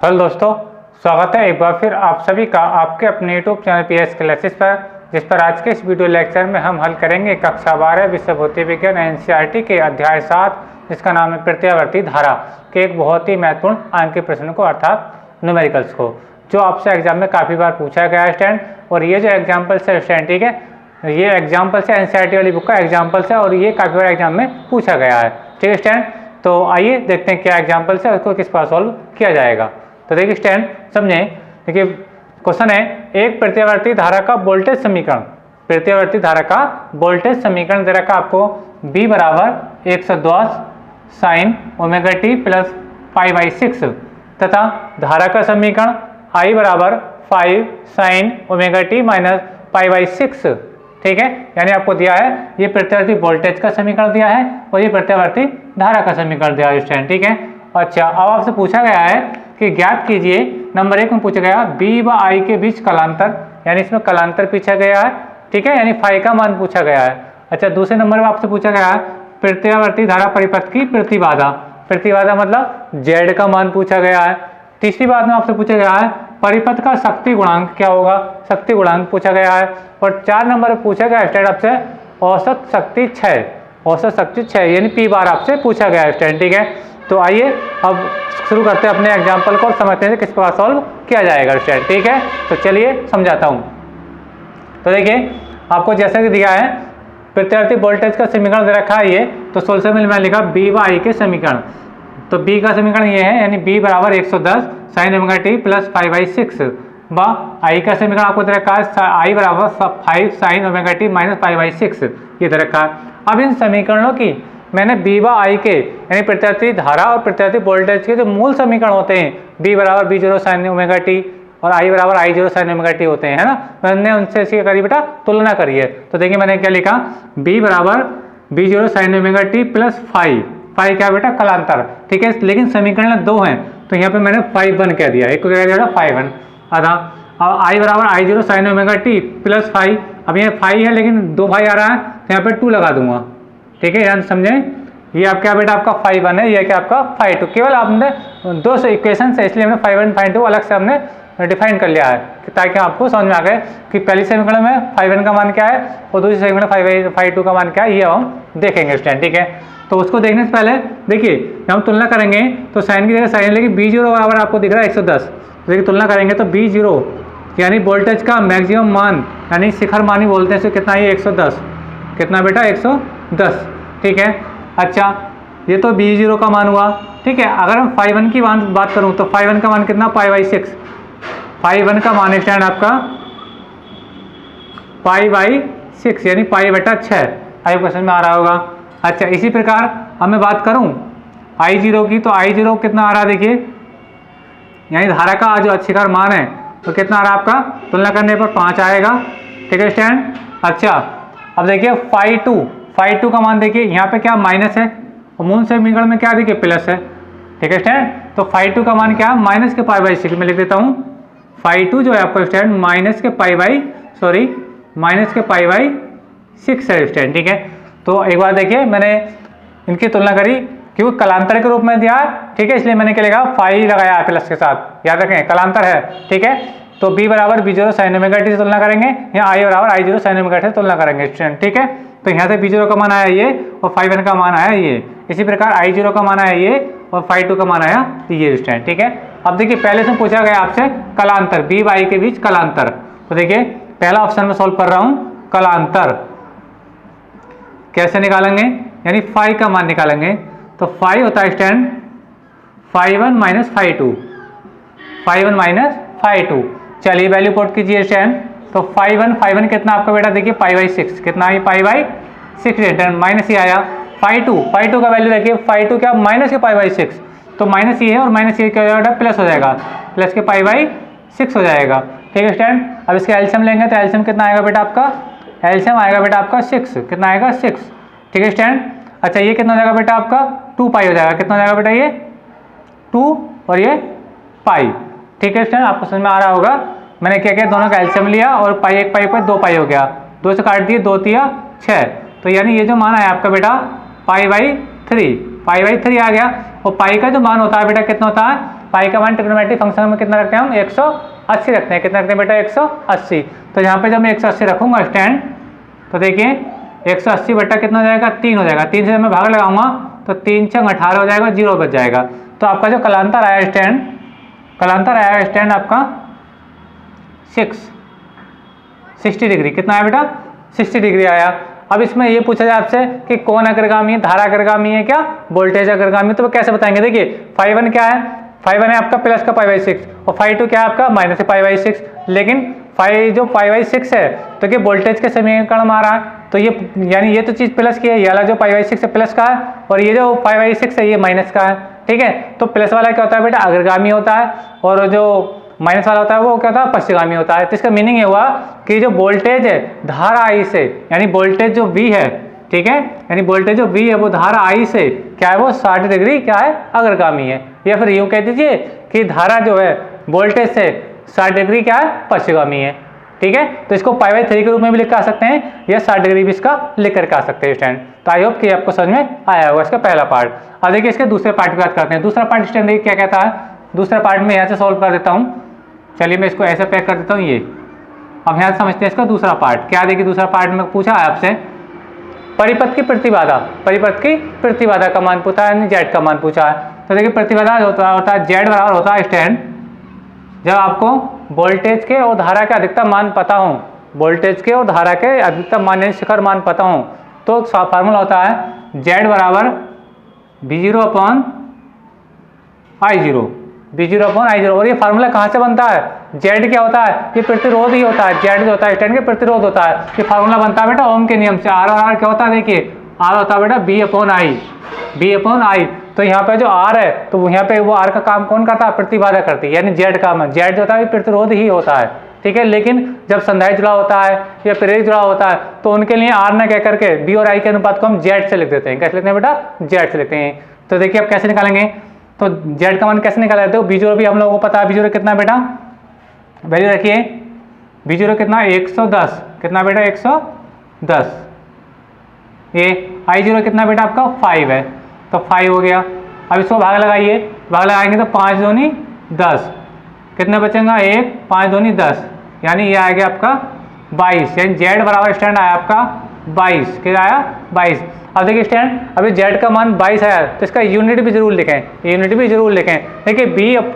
Hello दोस्तों, स्वागत है एक बार फिर आप सभी का आपके अपने यूट्यूब चैनल पीएस क्लासेस पर, जिस पर आज के इस वीडियो लेक्चर में हम हल करेंगे कक्षा 12 विषय भौतिक विज्ञान एनसीईआरटी के अध्याय 7, जिसका नाम है प्रत्यावर्ती धारा के एक बहुत ही महत्वपूर्ण अंक के प्रश्न को, अर्थात न्यूमेरिकल्स को, जो आपसे एग्जाम में काफ़ी बार पूछा गया है स्टैंड। और ये जो एग्जाम्पल्स है स्टैंड, ठीक है, ये एग्जाम्पल्स है एनसीईआरटी वाली बुक का एग्जाम्पल्स है और ये काफ़ी बार एग्जाम में पूछा गया है, ठीक है स्टैंड। तो आइए देखते हैं क्या एग्जाम्पल्स है, उसको किस पर सॉल्व किया जाएगा। तो देखिए स्टैंड समझें, देखिए क्वेश्चन है एक प्रत्यावर्ती धारा का वोल्टेज समीकरण, प्रत्यावर्ती धारा का वोल्टेज समीकरण दे रखा आपको B बराबर 110 साइन ओमेगा टी प्लस π/6 तथा धारा का समीकरण I बराबर 5 साइन ओमेगा टी माइनस π/6, ठीक है। यानी आपको दिया है ये प्रत्यावर्ती वोल्टेज का समीकरण दिया है और ये प्रत्यावर्ती धारा का समीकरण दिया है स्टैंड, ठीक है। अच्छा, अब आपसे पूछा गया है कि ज्ञात कीजिए, नंबर 1 में पूछा गया B व I के बीच कलांतर, यानी इसमें कलांतर पूछा गया है, ठीक है, यानी फाई का मान पूछा गया है। अच्छा, दूसरे नंबर में आपसे पूछा गया है प्रत्यावर्ती धारा परिपथ की प्रतिबाधा, प्रतिबाधा मतलब Z का मान पूछा गया है। तीसरी बात में आपसे पूछा गया है परिपथ का शक्ति गुणांक क्या होगा, शक्ति गुणांक पूछा गया है। और 4 नंबर में पूछा गया स्टैंड आपसे औसत शक्ति क्षय, औसत शक्ति क्षय यानी P बार आपसे पूछा गया है स्टैंड, ठीक है। तो आइए अब शुरू करते हैं अपने एग्जाम्पल को और समझते हैं किस प्रकार सॉल्व किया जाएगा स्टैंड, ठीक है। तो चलिए समझाता हूँ। तो देखिए आपको जैसा कि दिया है प्रत्यावर्ती वोल्टेज का समीकरण दे रखा है ये, तो सोल्यूशन में मैंने लिखा B व I के समीकरण। तो B का समीकरण ये है, यानी B बराबर 110 साइन ओमेगा टी प्लस π/6 व I का समीकरण आपको दे रखा है I बराबर 5 साइन ओमेगा टी माइनस π/6, ये दे रखा है। अब इन समीकरणों की मैंने B व I के यानी प्रत्यावर्ती धारा और प्रत्यावर्ती वोल्टेज के जो मूल समीकरण होते हैं B बराबर B0 साइन ओमेगा टी और I बराबर I0 साइन ओमेगा टी होते हैं, है ना। मैंने उनसे इसकी करी बेटा तुलना करी है। तो देखिए मैंने क्या लिखा, B बराबर B0 sine omega t plus phi क्या बेटा कलांतर, ठीक है। लेकिन समीकरण 2 हैं तो यहाँ पे मैंने 5 कह दिया, एक को कह दिया 5 आधा। अब I बराबर I0 sine omega t plus phi, अब ये 5 है लेकिन 2 फाई आ रहा है तो यहाँ पे 2 लगा दूंगा, ठीक है। ध्यान समझें, ये आपका बेटा आपका 5 है, ये क्या आपका 5 केवल आपने दो इक्वेशन है, इसलिए हमने 5 1 5 अलग से हमने डिफाइन कर लिया है ताकि आपको समझ में आ गए कि पहली समीकरण में 5 का मान क्या है और दूसरी समीकरण 5 का मान क्या है, ये हम देखेंगे स्टैंड, ठीक है। तो उसको देखने से पहले देखिए हम तुलना करेंगे तो साइन की जगह साइन, लेकिन B0 बराबर आपको दिख रहा है 110, देखिए तुलना करेंगे तो B0 यानी वोल्टेज का मैक्सिमम मान यानी शिखर मान ही बोलते हैं, इसको कितना ये 110, कितना बेटा 110, ठीक है। अच्छा, ये तो B0 का मान हुआ, ठीक है। अगर हम 5 की बात करूं तो 5 का मान कितना π/6, 5 का मान स्टैंड आपका π/6 यानी π/6, आई क्वेश्चन में आ रहा होगा। अच्छा, इसी प्रकार अब मैं बात करूं I0 की, तो I0 कितना आ रहा है देखिए, यानी धारा का जो शिखर मान है तो कितना आ रहा है आपका, तुलना करने पर 5 आएगा, ठीक है स्टैंड। अच्छा, अब देखिए फाई 2 का मान देखिए यहाँ पे क्या माइनस है और मूल समीकरण में क्या देखिए प्लस है, ठीक है स्टैंड। तो फाई 2 का मान क्या माइनस के π/6 में लिख देता हूँ, फाई 2 जो है आपको स्टैंड माइनस के π/6 है स्टैंड, ठीक है। तो एक बार देखिए मैंने इनकी तुलना करी क्योंकि कलांतर के रूप में दिया, ठीक है, इसलिए मैंने क्या लिखा फाई लगाया प्लस के साथ, याद रखें कलांतर है, ठीक है। तो B बराबर B0 साइन ओमेगा टी से तुलना करेंगे, यहाँ I बराबर I0 साइन ओमेगा टी से तुलना करेंगे स्टूडेंट, ठीक है। तो यहाँ से B0 का मान आया ये और 5 का मान आया ये, इसी प्रकार I0 का मान आया ये और 5 का मान आया ये स्टूडेंट, ठीक है। अब देखिए पहले से पूछा गया आपसे कलांतर B व I के बीच कलांतर, तो देखिए पहला ऑप्शन में सोल्व कर रहा हूँ, कलांतर कैसे निकालेंगे, यानी फाई का मान निकालेंगे। तो फाई होता है स्टैंड φ1 माइनस φ2, माइनस φ2। चलिए वैल्यू पुट कीजिए स्टैंड, तो φ1 कितना आपका बेटा देखिए π/6, कितना है π/6 स्टैंड, माइनस ही आया। φ2 का वैल्यू देखिए, φ2 क्या माइनस के π/6, तो माइनस ये है और माइनस ये क्या हो जाएगा प्लस हो जाएगा, प्लस के π/6 हो जाएगा, ठीक है स्टैंड। अब इसका एलसीएम लेंगे तो एलसीएम कितना आएगा बेटा आपका, एलसीएम आएगा बेटा आपका 6, कितना आएगा 6, ठीक है स्टैंड। अच्छा, ये कितना हो जाएगा बेटा आपका 2 पाई हो जाएगा, कितना हो जाएगा बेटा ये 2 और ये पाई, ठीक है स्टूडेंट, आपको समझ में आ रहा होगा। मैंने क्या किया, दोनों का एलसीएम लिया और पाई एक पाई पर 2 पाई हो गया, 2 से काट दिए, 2 तिया 6, तो यानी ये जो मान आया आपका बेटा π/3 आ गया। और पाई का जो मान होता है बेटा कितना होता है, पाई का मान ट्रिग्नोमेट्रिक फंक्शन में कितना रखते हैं हम 180 रखते हैं। कितना रखते हैं बेटा 180। तो यहाँ पे जब मैं 180 रखूंगा स्टैंड, तो देखिए 180 बट्टा कितना हो जाएगा 3 हो जाएगा। 3 से जब मैं भाग लगाऊंगा तो 3 छंग 18 हो जाएगा, 0 बच जाएगा। तो आपका जो कलांतर आया स्टैंड, कलांतर आया स्टैंड आपका 60 डिग्री। कितना आया बेटा 60 डिग्री आया। अब इसमें ये पूछा जाए आपसे कि कौन अग्रगामी है, धारा अग्रगामी है क्या वोल्टेज अग्रगामी, तो वो कैसे बताएंगे। देखिए φ1 क्या है, φ1 है आपका प्लस का π/6 और φ2 क्या है आपका माइनस π/6। लेकिन जो π/6 है तो क्या वोल्टेज के समीकरण में आ रहा है, तो ये यानी ये तो चीज़ प्लस की है, ये वाला जो π/6 है प्लस का है और ये जो π/6 है ये माइनस का है। ठीक है, तो प्लस वाला क्या होता है बेटा अग्रगामी होता है और जो माइनस वाला होता है वो क्या होता है पश्चिमगामी होता है। तो इसका मीनिंग ये हुआ कि जो वोल्टेज है धारा I से, यानी वोल्टेज जो V है, ठीक है, यानी वोल्टेज जो V है वो धारा I से क्या है वो 60 डिग्री क्या है अग्रगामी है। या फिर यूँ कह दीजिए कि धारा जो है वोल्टेज से 60 डिग्री क्या है पश्चिमगामी है। ठीक है, तो इसको π/3 के रूप में भी लिख कर आ सकते हैं या 60 डिग्री भी इसका लिख करके आ सकते हैं स्टैंड। तो आई होप कि आपको समझ में आया होगा इसका पहला पार्ट। अब देखिए इसके दूसरे पार्ट की बात करते हैं। दूसरा पार्ट स्टैंड देखिए क्या कहता है। दूसरा पार्ट में यहाँ से सॉल्व कर देता हूँ। चलिए मैं इसको ऐसे पैक कर देता हूँ ये। अब यहाँ समझते हैं इसका दूसरा पार्ट क्या। देखिए दूसरा पार्ट में पूछा है आपसे परिपथ की प्रतिबाधा, परिपथ की प्रतिबाधा का मान पूछा है, जेड का मान पूछा है। तो देखिए प्रतिबाधा होता है जेड बराबर होता है स्टैंड जब आपको वोल्टेज के और धारा के अधिकतम मान पता हो, वोल्टेज के और धारा के अधिकतम मान यानी शिखर मान पता हो, तो फार्मूला होता है जेड बराबर V0 upon I0, V0 upon I0। और ये फार्मूला कहाँ से बनता है, जेड क्या होता है ये प्रतिरोध ही होता है, जेड जो होता है स्टैंड के प्रतिरोध होता है। ये फार्मूला बनता है बेटा ओम के नियम से। आर और आर क्या होता है देखिए, आर होता है बेटा V upon I, V upon I। तो यहाँ पे जो आर है तो यहाँ पे वो आर का काम कौन करता है प्रतिबाधा करती है, यानी जेड का मान, जेड जो होता है प्रतिरोध ही होता है। ठीक है, लेकिन जब संधारित्र जुड़ा होता है या प्रेरक जुड़ा होता है तो उनके लिए आर न कह करके बी और आई के अनुपात को हम जेड से लिख देते हैं। कैसे लिखते हैं बेटा जेड से लिखते हैं। तो देखिए अब कैसे निकालेंगे, तो जेड का मान कैसे निकाला जाता है। V0 भी हम लोगों को पता है, V0 कितना बेटा वैल्यू रखिए, V0 कितना 110, कितना बेटा 110। ये I0 कितना बेटा आपका 5 है, तो 5 हो गया। अब इसको भाग लगाइए, भाग लगाएंगे तो 5 दूनी 10, कितना बचेगा 1, 5 दूनी 10, यानी ये आ गया आपका 22। यानी जेड बराबर स्टैंड आया आपका 22। क्या आया 22। अब देखिए स्टैंड अभी जेड का मान 22 आया तो इसका यूनिट भी जरूर लिखें, यूनिट भी जरूर लिखें। देखिए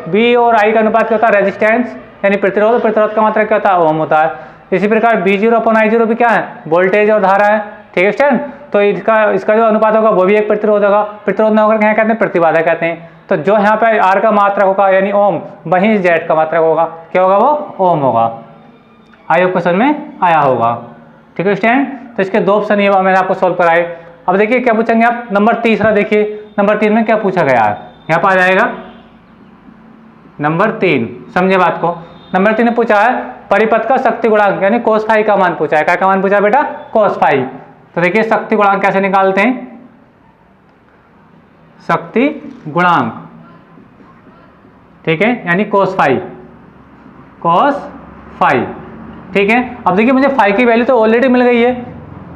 बी और आई का अनुपात क्या होता है रेजिस्टेंस यानी प्रतिरोध, प्रतिरोध का मात्रा क्या होता है ओम होता है। इसी प्रकार V0 अपॉन I0 भी क्या है वोल्टेज और धारा है। ठीक है स्टैंड, तो इसका जो अनुपात होगा वो भी एक प्रतिरोध होगा, प्रतिरोध न होकर क्या कहते हैं प्रतिबाधा कहते हैं। तो जो यहाँ पे आर का मात्रक होगा यानी ओम, वहीं जेड का मात्रक होगा क्या होगा वो ओम होगा। आई होप क्वेश्चन में आया होगा। ठीक है स्टैंड, तो इसके दो ऑप्शन ये मैंने आपको सॉल्व कराए। अब देखिए क्या पूछेंगे आप नंबर तीसरा, देखिए नंबर 3 में क्या पूछा गया है, यहाँ पर आ जाएगा नंबर 3। समझे बात को। नंबर 3 ने पूछा है परिपथ का शक्ति गुणांक यानी कोस फाई का मान पूछा है। क्या का मान पूछा है बेटा कोस फाई। तो देखिए शक्ति गुणांक कैसे निकालते हैं, शक्ति गुणांक, ठीक है, यानी कोस फाई, कोस फाई। ठीक है, अब देखिए मुझे फाई की वैल्यू तो ऑलरेडी मिल गई है।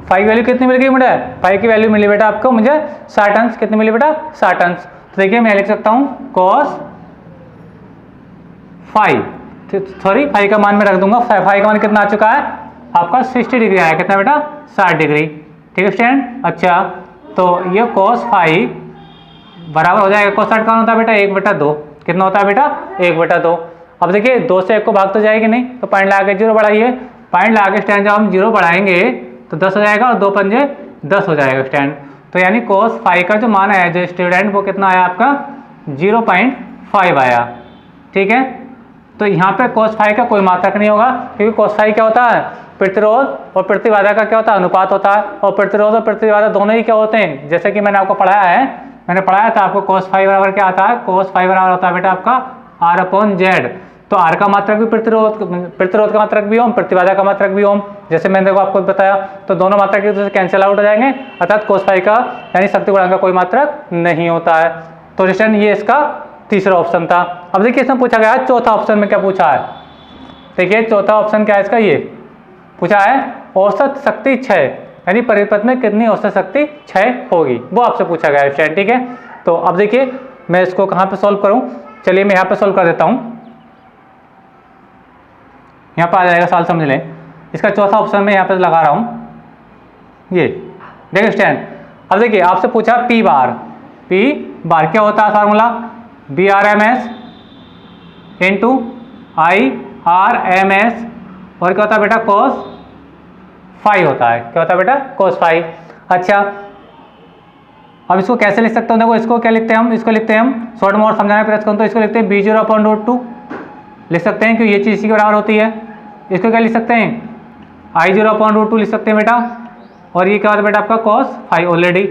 फाई की वैल्यू कितनी मिल गई बेटा, फाई की वैल्यू मिली बेटा आपको मुझे 60 अंश। कितनी मिली बेटा 60 अंश। तो देखिए मैं लिख सकता हूँ कोस फाई, सॉरी फाई का मान में रख दूंगा। फाई का मान कितना आ चुका है आपका 60 डिग्री आया। कितना बेटा 60 डिग्री। ठीक है स्टूडेंट, अच्छा तो ये कोस फाई बराबर हो जाएगा, कोस 60 का होता है बेटा 1/2। कितना होता है बेटा 1/2। अब देखिए 2 से 1 को भाग तो जाएगी नहीं, तो पॉइंट लगा के 0 बढ़ाइए, पॉइंट लगा के स्टैंड जब हम 0 बढ़ाएंगे तो 10 हो जाएगा और 2 पंजे 10 हो जाएगा स्टैंड। तो यानी कोस फाई का जो मान आया जो स्टूडेंट वो कितना आया आपका 0.5 आया। ठीक है, तो यहाँ पे कोस फाई का कोई मात्रक नहीं होगा क्योंकि कोस फाई क्या होता है प्रतिरोध और प्रतिबाधा का क्या होता है अनुपात होता है। और प्रतिरोध और प्रतिबाधा दोनों ही क्या होते हैं, जैसे कि मैंने आपको पढ़ाया है, मैंने पढ़ाया था आपको कोस फाई बराबर क्या आता है, कोस फाई बराबर होता है बेटा आपका R/Z। तो R का मात्रक भी प्रतिरोध का मात्रक भी ओम, प्रतिबाधा का मात्रक भी ओम, जैसे मैंने देखो आपको बताया। तो दोनों मात्रक एक दूसरे से कैंसिल आउट हो जाएंगे, अर्थात कोस फाई का यानी शक्ति गुणांक का कोई मात्रक नहीं होता है। तो रिस्टर्न ये इसका तीसरा ऑप्शन था। अब देखिए इसमें पूछा गया है चौथा ऑप्शन में क्या पूछा है। देखिए चौथा ऑप्शन क्या है इसका, ये पूछा है औसत शक्ति क्षय यानी परिपथ में कितनी औसत शक्ति क्षय होगी, वो आपसे पूछा गया है। ठीक है, तो अब देखिए मैं इसको कहाँ पे सॉल्व करूँ। चलिए मैं यहाँ पे सोल्व कर देता हूँ, यहाँ पर आ जाएगा, सवाल समझ लें। इसका चौथा ऑप्शन मैं यहाँ पे लगा रहा हूँ, ये देखिए स्टूडेंट। अब देखिए आपसे पूछा पी बार क्या होता है फार्मूला, BRMS इंटू IRMS और क्या होता है बेटा cos फाई होता है, क्या होता है बेटा cos फाई। अच्छा अब इसको कैसे लिख सकते हो, देखो इसको क्या लिखते हैं हम, इसको लिखते हैं हम शॉर्ट में और समझाने का प्रयास करूँ तो इसको लिखते हैं B0/√2 लिख सकते हैं, क्योंकि ये चीज़ इसी के बराबर होती है। इसको क्या लिख सकते हैं, I0/√2 लिख सकते हैं बेटा, और ये क्या होता है बेटा आपका cos फाई ऑलरेडी।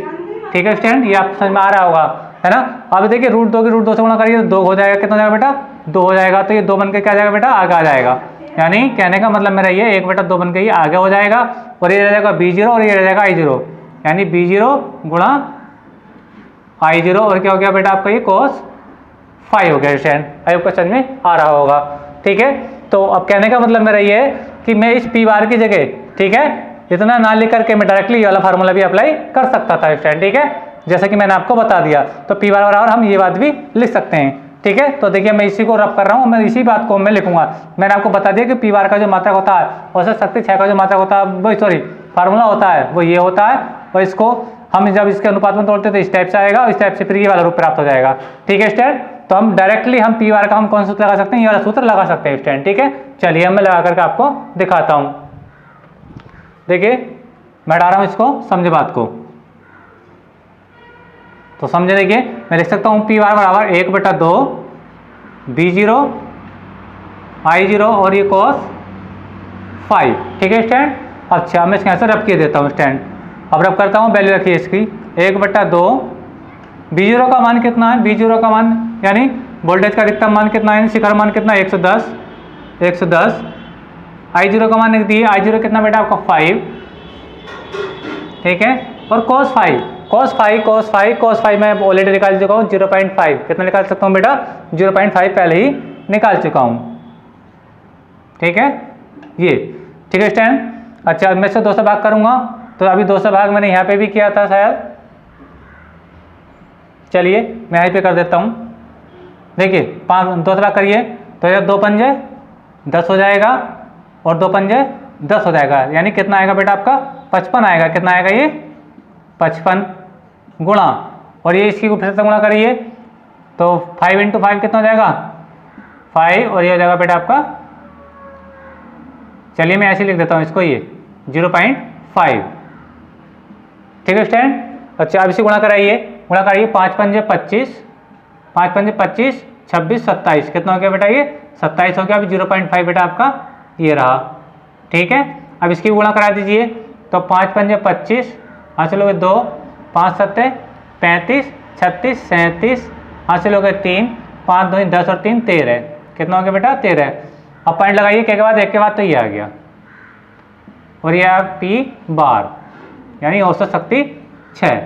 ठीक है स्टूडेंट, ये आप समझ में आ रहा होगा, है ना। अब देखिए √2 की √2 से गुणा करिए तो 2 हो जाएगा, कितना हो जाएगा बेटा 2 हो जाएगा, तो ये 2 बन के क्या आ जाएगा बेटा आगे आ जाएगा। यानी कहने का मतलब मेरा ये 1/2 बन के ये आगे हो जाएगा, और ये रह जाएगा B0 और ये रह जाएगा I0, यानी B0 गुणा I0 और क्या हो गया बेटा आपका ये cos फाई हो गया स्टूडेंट। आई होप समझ में आ रहा होगा। ठीक है, तो अब कहने का मतलब मेरा ये है कि मैं इस पी बार की जगह, ठीक है, इतना ना लिख करके मैं डायरेक्टली ये वाला फार्मूला भी अप्लाई कर सकता था स्टूडेंट। ठीक है, जैसा कि मैंने आपको बता दिया, तो पी बार बराबर हम ये बात भी लिख सकते हैं। ठीक है, तो देखिए मैं इसी को रब कर रहा हूँ, मैं इसी बात को मैं लिखूंगा। मैंने आपको बता दिया कि पी बार का जो मात्रक होता है औसत शक्ति 6 का जो मात्रक होता है, वो सॉरी फार्मूला होता है वो ये होता है, और इसको हम जब इसके अनुपात में तोड़ते हैं तो इस टाइप से आएगा, और इस टाइप से फिर ये वाला रूप प्राप्त हो जाएगा। ठीक है स्टूडेंट, तो हम डायरेक्टली हम पी बार का हम कौन सा सूत्र लगा सकते हैं, ये वाला सूत्र लगा सकते हैं स्टूडेंट। ठीक है, चलिए मैं लगा करके आपको दिखाता हूँ। देखिए मैं हटा रहा हूँ इसको, समझे बात को, तो समझे। देखिए मैं लिख सकता हूँ पी बार बराबर 1/2 B0 I0 और ये cos फाई। ठीक है स्टूडेंट, अच्छा मैं इसके आंसर रब किए देता हूँ स्टूडेंट। अब रब करता हूँ, वैल्यू रखिए इसकी 1/2, B0 का मान कितना है, B0 का मान यानी वोल्टेज का अधिकतम मान कितना है, शिखर मान कितना है 110। I0 का मान लिख दिए, I0 कितना बेटा आपका 5। ठीक है, और cos फाई मैं ऑलरेडी निकाल चुका हूँ 0.5, कितना निकाल सकता हूँ बेटा 0.5 पहले ही निकाल चुका हूँ। ठीक है ये, ठीक है स्टूडेंट। अच्छा मैं इससे 2 से भाग करूँगा, तो अभी 2 से भाग मैंने यहाँ पे भी किया था शायद, चलिए मैं यहीं पे कर देता हूँ। देखिए 2 से भाग करिए तो ये 2 पंजे 10 हो जाएगा, और 2 पंजे 10 हो जाएगा, यानी कितना आएगा बेटा आपका 55 आएगा। कितना आएगा ये 55 गुणा, और ये इसकी फिर से गुणा करिए तो 5 × 5 कितना हो जाएगा 5, और ये हो जाएगा बेटा आपका, चलिए मैं ऐसे लिख देता हूँ इसको, ये 0.5। ठीक है स्टूडेंट। अच्छा अब इसे गुणा कराइए 5 पंजे 25, 5 पंजे 25, 26, 27, कितना हो गया बेटा ये 27 हो गया। अभी 0.5 बेटा आपका ये रहा। ठीक है, अब इसकी गुणा करा दीजिए, तो 5 पंजे 25, हाथ से लोगे 2, 5 7 35, 36 37, हाथ से लोगे 3, 5 2 10 और 3 13, कितना हो गया बेटा 13। अब पॉइंट लगाइए के बाद एक के बाद, तो ये आ गया, और ये पी बार यानी औसत शक्ति 6,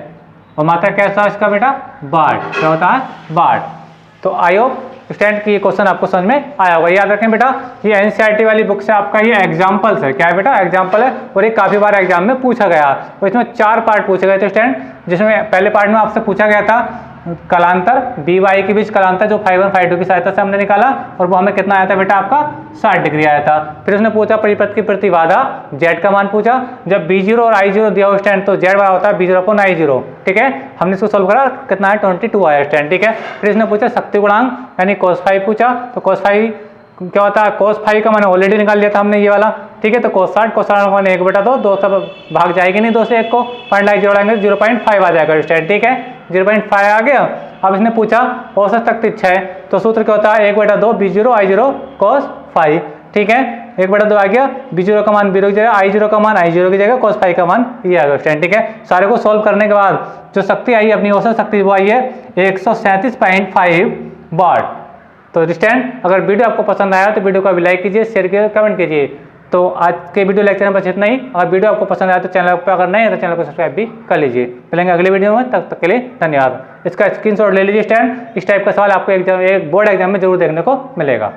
और मात्रा कैसा इसका बेटा वाट, क्या होता है वाट। तो आई होप स्टूडेंट की ये क्वेश्चन आपको समझ में आया होगा। याद रखें बेटा ये एनसीईआरटी वाली बुक से आपका ये एग्जाम्पल्स है, क्या है बेटा एग्जाम्पल है, और ये काफी बार एग्जाम में पूछा गया। तो इसमें 4 पार्ट पूछे गए थे स्टूडेंट, जिसमें पहले पार्ट में आपसे पूछा गया था कलांतर BY के बीच कलांतर, जो φ1 φ2 की सहायता से हमने निकाला, और वो हमें कितना आया था बेटा आपका 60 डिग्री आया था। फिर उसने पूछा परिपथ की प्रतिबाधा Z का मान पूछा, जब B0 और I0 दिया हो स्टैंड तो Z बड़ा होता है B0/I0। ठीक है, हमने इसको सोल्व करा, कितना है 22 आया स्टैंड। ठीक है, फिर इसने पूछा शक्ति गुणांक यानी cos फाई पूछा, तो cos फाई क्या होता है, cos फाई का मैंने ऑलरेडी निकाल लिया था हमने ये वाला। ठीक है, तो cos 60 का मान 1/2, 2 सब भाग जाएगी नहीं 2 से 1 को, पॉइंट लाइक जोड़ेंगे 0.5 आ जाएगा स्टैंड। ठीक है 0.5 आ गया। अब इसने पूछा औसत शक्ति 6, तो सूत्र क्या होता है 1/2 B0 I0 cos फाई। ठीक है 1/2 आ गया, B0 का मान B0 की जगह, I0 का मान I0 की जगह, cos फाई का मान ये आ गया स्टैंड। ठीक है, सारे को सोल्व करने के बाद जो शक्ति आई अपनी औसत शक्ति वो आई है 137.5 वाट। तो स्टूडेंट अगर वीडियो आपको पसंद आया तो वीडियो को अभी लाइक कीजिए, शेयर कीजिए, कमेंट कीजिए। तो आज के वीडियो लेक्चर में बस इतना ही। अगर वीडियो आपको पसंद आया तो चैनल पर अगर नहीं है तो चैनल को सब्सक्राइब भी कर लीजिए। मिलेंगे अगले वीडियो में, तब तक के लिए धन्यवाद। इसका स्क्रीनशॉट ले लीजिए स्टूडेंट, इस टाइप का सवाल आपको एग्जाम एक बोर्ड एग्जाम में जरूर देखने को मिलेगा।